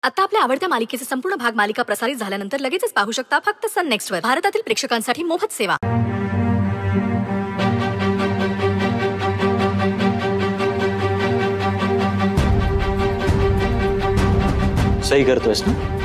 आता आपल्या आवडत्या मालिकेचे संपूर्ण भाग मालिका प्रसारित झाल्यानंतर लगेचच पाहू शकता फक्त सन नेक्स्ट वर. भारतातील प्रेक्षकांसाठी मोफत सेवा. सही करतोयस ना?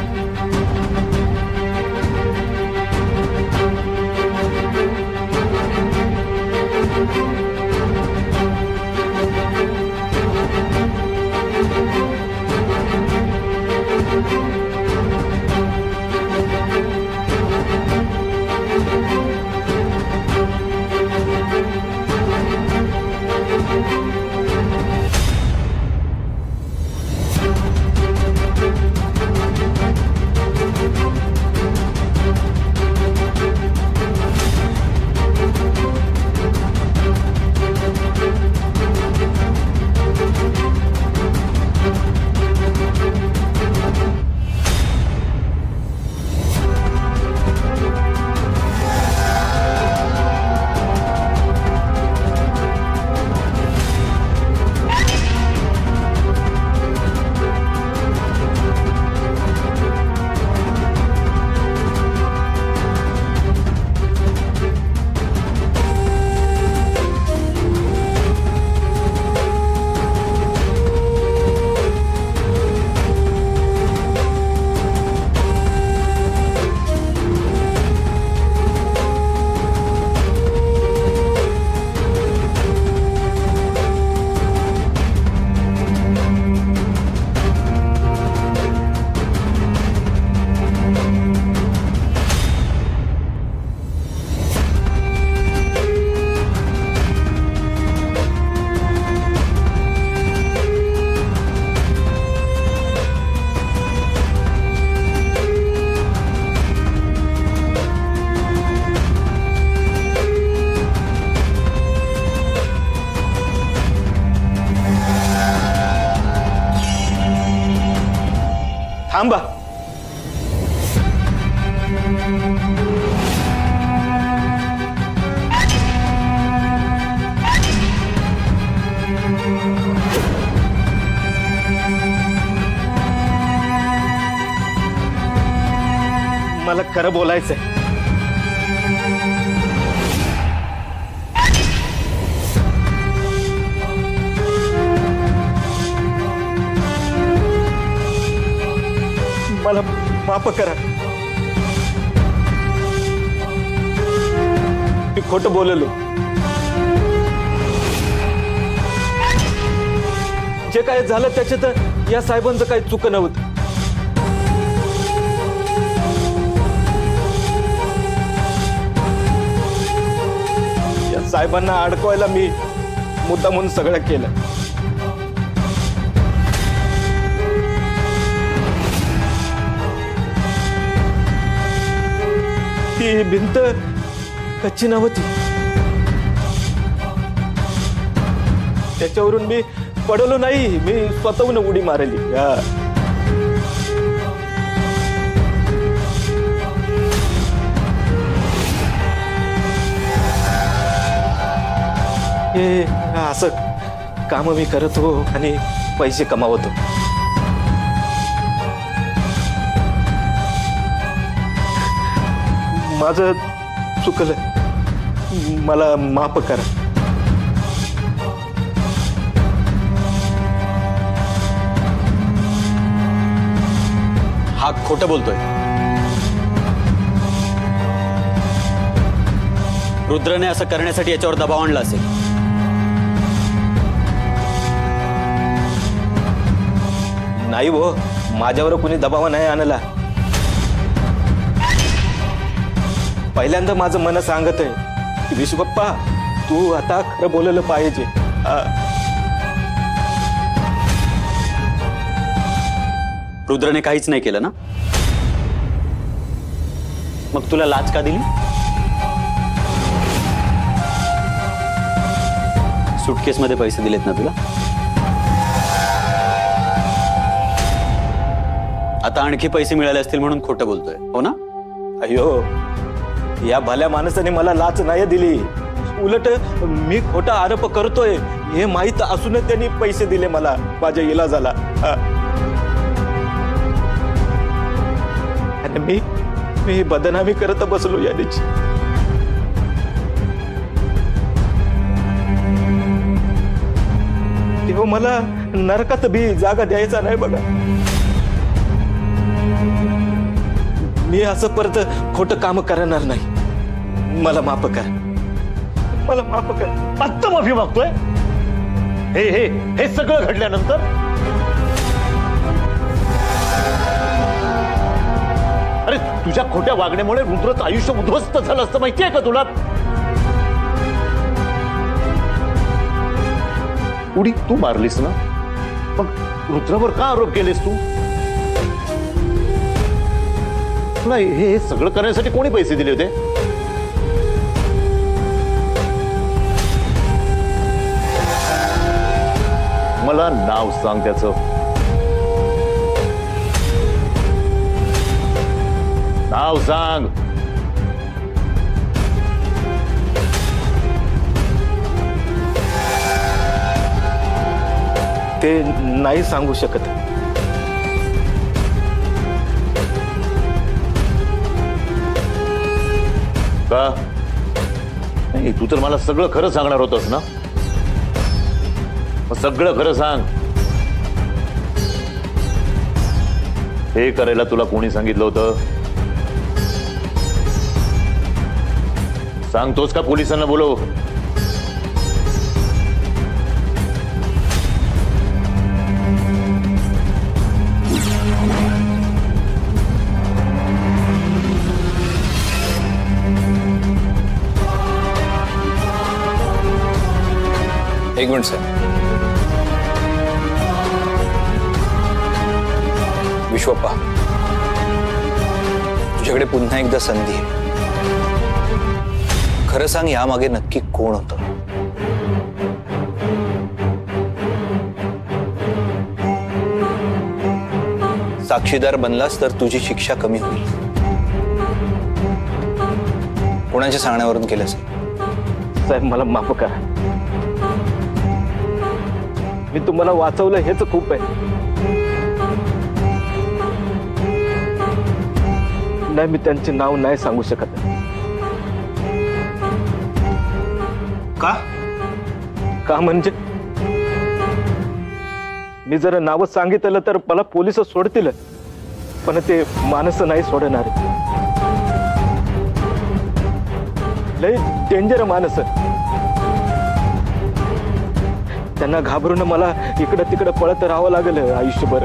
थांबा. मला खरं बोलायचंय. मला माफ करा. मी खोटं बोललो. जे काय झालं त्याच्यात या साहेबांचं काही चूक नव्हतं. या साहेबांना अडकवायला मी मुद्दामून सगळं केलं. ती भिंत कच्ची नव्हती. त्याच्यावरून मी पडलो नाही. मी स्वतःहून उडी मारली. हे असं काम मी करत हो आणि पैसे कमावतो. माझं चुकलं. मला माफ करा. हा खोटं बोलतोय. रुद्रने असं करण्यासाठी याच्यावर दबाव आणला असेल. नाही हो, माझ्यावर कुणी दबाव नाही आणला. पहिल्यांदा माझं मन सांगत आहे की विश्वप्पा तू आता खरं बोललं पाहिजे. रुद्रने काहीच नाही केलं ना? मग तुला लाच का दिली? सुटकेसमध्ये पैसे दिलेत ना तुला? आता आणखी पैसे मिळाले असतील म्हणून खोटं बोलतोय हो ना? अयो, या भल्या माणसाने मला लाच नाही दिली. उलट मी खोटा आरोप करतोय हे माहित असून त्यांनी पैसे दिले मला माझ्या इलाजाला. मी बदनामी करत बसलो यादीची. तेव्हा मला नरकात बी जागा द्यायचा नाही बघा. मी असं परत खोटं काम करणार नाही. मला माफ कर, मला माफ कर. आत्ता माफी मागतोय? हे हे हे सगळं घडल्यानंतर अरे तुझ्या खोट्या वागण्यामुळे रुद्रचं आयुष्य उद्ध्वस्त झालं असतं माहितीये का तुला? उडी तू मारलीस ना, मग रुद्रावर का आरोप केलेस तू? तुला हे सगळं करण्यासाठी कोणी पैसे दिले होते? मला नाव सांग त्याचं. नाव सांग. ते नाही सांगू शकत. का नाही, तू तर मला सगळं खरं सांगणार होतस ना. मग सगळं खरं सांग. हे करायला तुला कोणी सांगितलं होतं? सांगतोस का पोलिसांना बोलव? एक मिनिट सर. विश्वप्पा, तुझ्याकडे पुन्हा एकदा संधी आहे. खरं सांग, यामागे नक्की कोण होतं? साक्षीदार बनलास तर तुझी शिक्षा कमी होईल. कोणाच्या सांगण्यावरून केलं असेल? साहेब मला माफ करा. मी तुम्हाला वाचवलं हेच खूप आहे. नाही, मी त्यांचे नाव नाही सांगू शकत. का? का म्हणजे मी जर नाव सांगितलं तर मला पोलिस सोडतील, पण ते माणसं नाही सोडणार. लय डेंजर माणसं. त्यांना घाबरून मला इकडं तिकडं पळत राहावं लागलं आयुष्यभर.